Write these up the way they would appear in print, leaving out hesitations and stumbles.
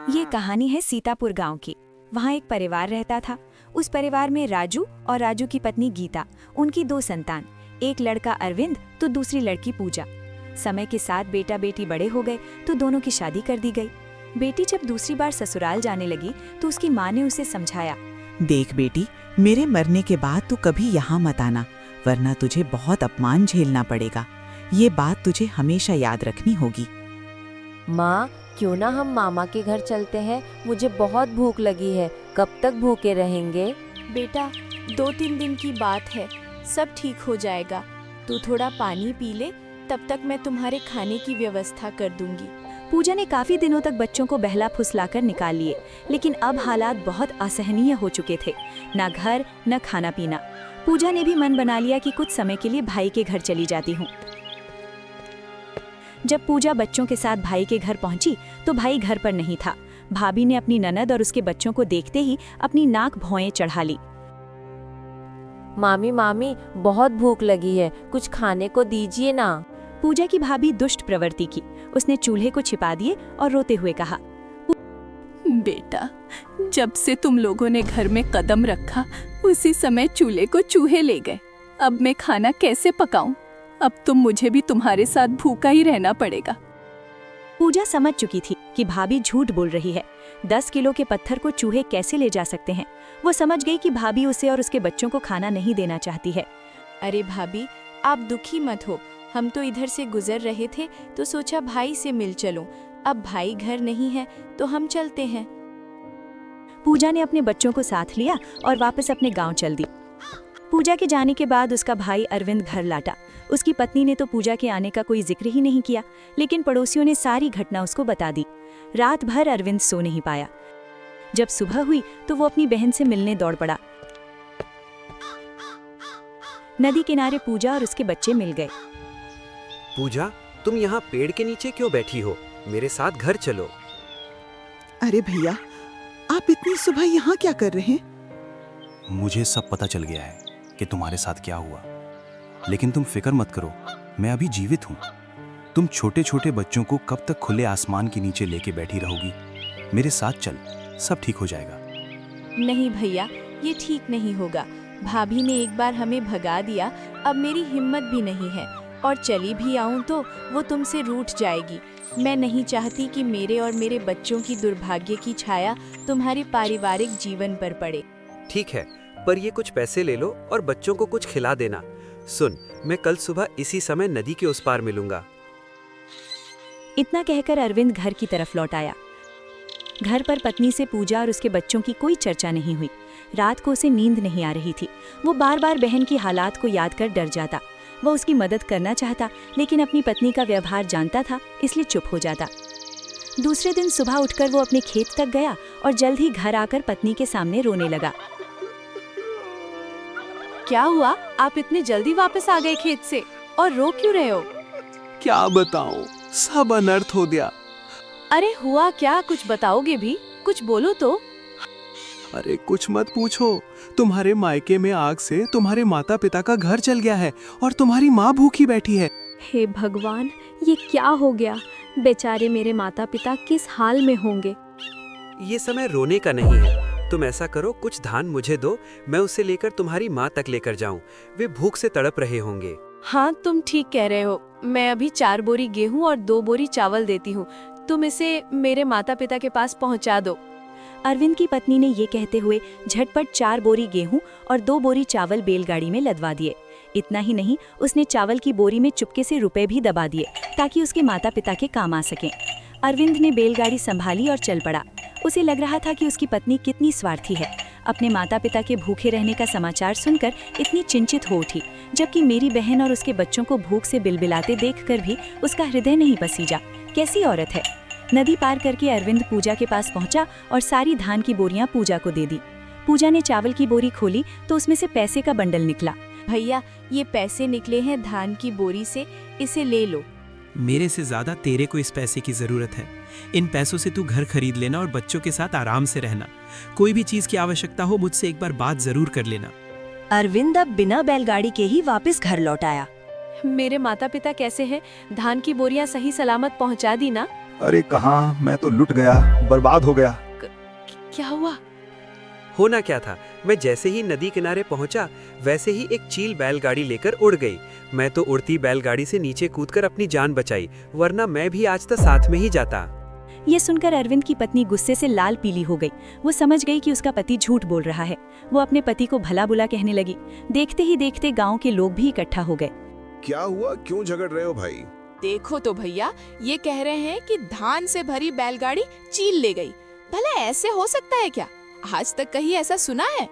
ये कहानी है सीतापुर गांव की। वहाँ एक परिवार रहता था। उस परिवार में राजू और राजू की पत्नी गीता, उनकी दो संतान, एक लड़का अरविंद तो दूसरी लड़की पूजा। समय के साथ बेटा बेटी बड़े हो गए तो दोनों की शादी कर दी गई। बेटी जब दूसरी बार ससुराल जाने लगी तो उसकी माँ ने उसे समझाया, देख बेटी, मेरे मरने के बाद तू कभी यहाँ मत आना, वरना तुझे बहुत अपमान झेलना पड़ेगा। ये बात तुझे हमेशा याद रखनी होगी। माँ, क्यों ना हम मामा के घर चलते हैं? मुझे बहुत भूख लगी है। कब तक भूखे रहेंगे? बेटा, 2-3 दिन की बात है, सब ठीक हो जाएगा। तू थोड़ा पानी पी ले, तब तक मैं तुम्हारे खाने की व्यवस्था कर दूंगी। पूजा ने काफी दिनों तक बच्चों को बहला फुसलाकर निकाल लिए, लेकिन अब हालात बहुत असहनीय हो चुके थे। न घर न खाना पीना। पूजा ने भी मन बना लिया कि कुछ समय के लिए भाई के घर चली जाती हूँ। जब पूजा बच्चों के साथ भाई के घर पहुंची तो भाई घर पर नहीं था। भाभी ने अपनी ननद और उसके बच्चों को देखते ही अपनी नाक भौएं चढ़ा ली। मामी, बहुत भूख लगी है, कुछ खाने को दीजिए ना। पूजा की भाभी दुष्ट प्रवृत्ति की। उसने चूल्हे को छिपा दिए और रोते हुए कहा, बेटा, जब से तुम लोगों ने घर में कदम रखा उसी समय चूल्हे को चूहे ले गए। अब मैं खाना कैसे पकाऊं? अब तो मुझे भी तुम्हारे साथ भूखा ही रहना पड़ेगा। पूजा समझ चुकी थी कि भाभी झूठ बोल रही है। 10 किलो के पत्थर को चूहे कैसे ले जा सकते हैं। वो समझ गई कि भाभी उसे और उसके बच्चों को खाना नहीं देना चाहती है। अरे भाभी, आप दुखी मत हो। हम तो इधर से गुजर रहे थे तो सोचा भाई से मिल चलूं। अब भाई घर नहीं है तो हम चलते हैं। पूजा ने अपने बच्चों को साथ लिया और वापस अपने गांव चल दी। पूजा के जाने के बाद उसका भाई अरविंद घर लौटा। उसकी पत्नी ने तो पूजा के आने का कोई जिक्र ही नहीं किया, लेकिन पड़ोसियों ने सारी घटना उसको बता दी। रात भर अरविंद सो नहीं पाया। जब सुबह हुई तो वो अपनी बहन से मिलने दौड़ पड़ा। नदी किनारे पूजा और उसके बच्चे मिल गए। पूजा, तुम यहाँ पेड़ के नीचे क्यों बैठी हो? मेरे साथ घर चलो। अरे भैया, आप इतनी सुबह यहाँ क्या कर रहे हैं? मुझे सब पता चल गया है कि तुम्हारे साथ क्या हुआ, लेकिन तुम फिक्र मत करो, मैं अभी जीवित हूँ। तुम छोटे छोटे बच्चों को कब तक खुले आसमान के नीचे लेके बैठी रहोगी? मेरे साथ चल, सब ठीक हो जाएगा। नहीं भैया, ये ठीक नहीं होगा। भाभी ने एक बार हमें भगा दिया, अब मेरी हिम्मत भी नहीं है, और चली भी आऊं तो वो तुमसे रूठ जाएगी। मैं नहीं चाहती कि मेरे और मेरे बच्चों की दुर्भाग्य की छाया तुम्हारे पारिवारिक जीवन पर पड़े। ठीक है, पर ये कुछ पैसे ले लो और बच्चों को कुछ खिला देना। सुन, मैं कल सुबह इसी समय नदी के उस पार मिलूंगा। इतना कहकर अरविंद घर की तरफ लौट आया। घर पर पत्नी से पूजा और उसके बच्चों की कोई चर्चा नहीं हुई। रात को उसे नींद नहीं आ रही थी। वो बार बार बहन की हालात को याद कर डर जाता। वो उसकी मदद करना चाहता, लेकिन अपनी पत्नी का व्यवहार जानता था, इसलिए चुप हो जाता। दूसरे दिन सुबह उठकर वो अपने खेत तक गया और जल्द ही घर आकर पत्नी के सामने रोने लगा। क्या हुआ? आप इतने जल्दी वापस आ गए खेत से, और रो क्यों रहे हो? क्या बताऊं, सब अनर्थ हो गया। अरे हुआ क्या? कुछ बताओगे भी? कुछ बोलो तो। अरे कुछ मत पूछो, तुम्हारे मायके में आग से तुम्हारे माता पिता का घर जल गया है और तुम्हारी माँ भूखी बैठी है। हे भगवान, ये क्या हो गया? बेचारे मेरे माता पिता किस हाल में होंगे। ये समय रोने का नहीं है। तुम ऐसा करो, कुछ धान मुझे दो, मैं उसे लेकर तुम्हारी माँ तक लेकर जाऊं। वे भूख से तड़प रहे होंगे। हाँ, तुम ठीक कह रहे हो। मैं अभी 4 बोरी गेहूं और 2 बोरी चावल देती हूँ। तुम इसे मेरे माता पिता के पास पहुँचा दो। अरविंद की पत्नी ने ये कहते हुए झटपट 4 बोरी गेहूं और 2 बोरी चावल बैलगाड़ी में लदवा दिए। इतना ही नहीं, उसने चावल की बोरी में चुपके से रुपए भी दबा दिए ताकि उसके माता पिता के काम आ सकें। अरविंद ने बैलगाड़ी संभाली और चल पड़ा। उसे लग रहा था कि उसकी पत्नी कितनी स्वार्थी है। अपने माता पिता के भूखे रहने का समाचार सुनकर इतनी चिंतित हो उठी, जबकि मेरी बहन और उसके बच्चों को भूख से बिलबिलाते देखकर भी उसका हृदय नहीं पसीजा। कैसी औरत है। नदी पार करके अरविंद पूजा के पास पहुंचा और सारी धान की बोरियां पूजा को दे दी। पूजा ने चावल की बोरी खोली तो उसमें से पैसे का बंडल निकला। भैया, ये पैसे निकले हैं धान की बोरी से, इसे ले लो। मेरे से ज्यादा तेरे को इस पैसे की जरूरत है। इन पैसों से तू घर खरीद लेना और बच्चों के साथ आराम से रहना। कोई भी चीज की आवश्यकता हो मुझसे एक बार बात जरूर कर लेना। अरविंद अब बिना बैलगाड़ी के ही वापस घर लौट आया। मेरे माता पिता कैसे हैं? धान की बोरियां सही सलामत पहुंचा दी ना? अरे कहाँ, मैं तो लुट गया, बर्बाद हो गया। क्या हुआ? होना क्या था, मैं जैसे ही नदी किनारे पहुंचा वैसे ही एक चील बैलगाड़ी लेकर उड़ गई। मैं तो उड़ती बैलगाड़ी से नीचे कूदकर अपनी जान बचाई, वरना मैं भी आज तक साथ में ही जाता। ये सुनकर अरविंद की पत्नी गुस्से से लाल पीली हो गई। वो समझ गई कि उसका पति झूठ बोल रहा है। वो अपने पति को भला बुला कहने लगी। देखते ही देखते गांव के लोग भी इकट्ठा हो गए। क्या हुआ, क्यों झगड़ रहे हो भाई? देखो तो भैया, ये कह रहे हैं कि धान से भरी बैलगाड़ी चील ले गई। भला ऐसे हो सकता है क्या? आज तक कहीं ऐसा सुना है?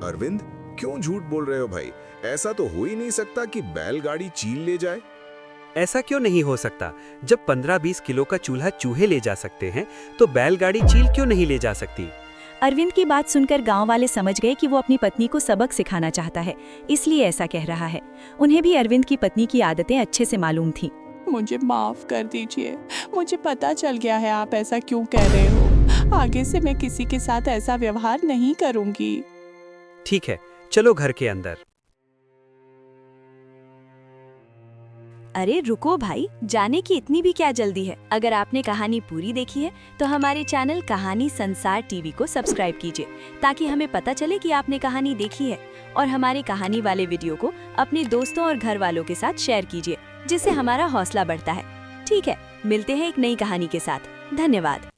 अरविंद, क्यों झूठ बोल रहे हो भाई? ऐसा तो हो ही नहीं सकता कि बैलगाड़ी चील ले जाए। ऐसा क्यों नहीं हो सकता? जब 15-20 किलो का चूल्हा चूहे ले जा सकते हैं तो बैलगाड़ी चील क्यों नहीं ले जा सकती? अरविंद की बात सुनकर गांव वाले समझ गए कि वो अपनी पत्नी को सबक सिखाना चाहता है, इसलिए ऐसा कह रहा है। उन्हें भी अरविंद की पत्नी की आदतें अच्छे से मालूम थीं। मुझे माफ कर दीजिए, मुझे पता चल गया है आप ऐसा क्यों कह रहे हो। आगे से मैं किसी के साथ ऐसा व्यवहार नहीं करूंगी। ठीक है, चलो घर के अंदर। अरे रुको भाई, जाने की इतनी भी क्या जल्दी है? अगर आपने कहानी पूरी देखी है तो हमारे चैनल कहानी संसार टीवी को सब्सक्राइब कीजिए, ताकि हमें पता चले कि आपने कहानी देखी है। और हमारे कहानी वाले वीडियो को अपने दोस्तों और घर वालों के साथ शेयर कीजिए, जिससे हमारा हौसला बढ़ता है। ठीक है, मिलते हैं एक नई कहानी के साथ। धन्यवाद।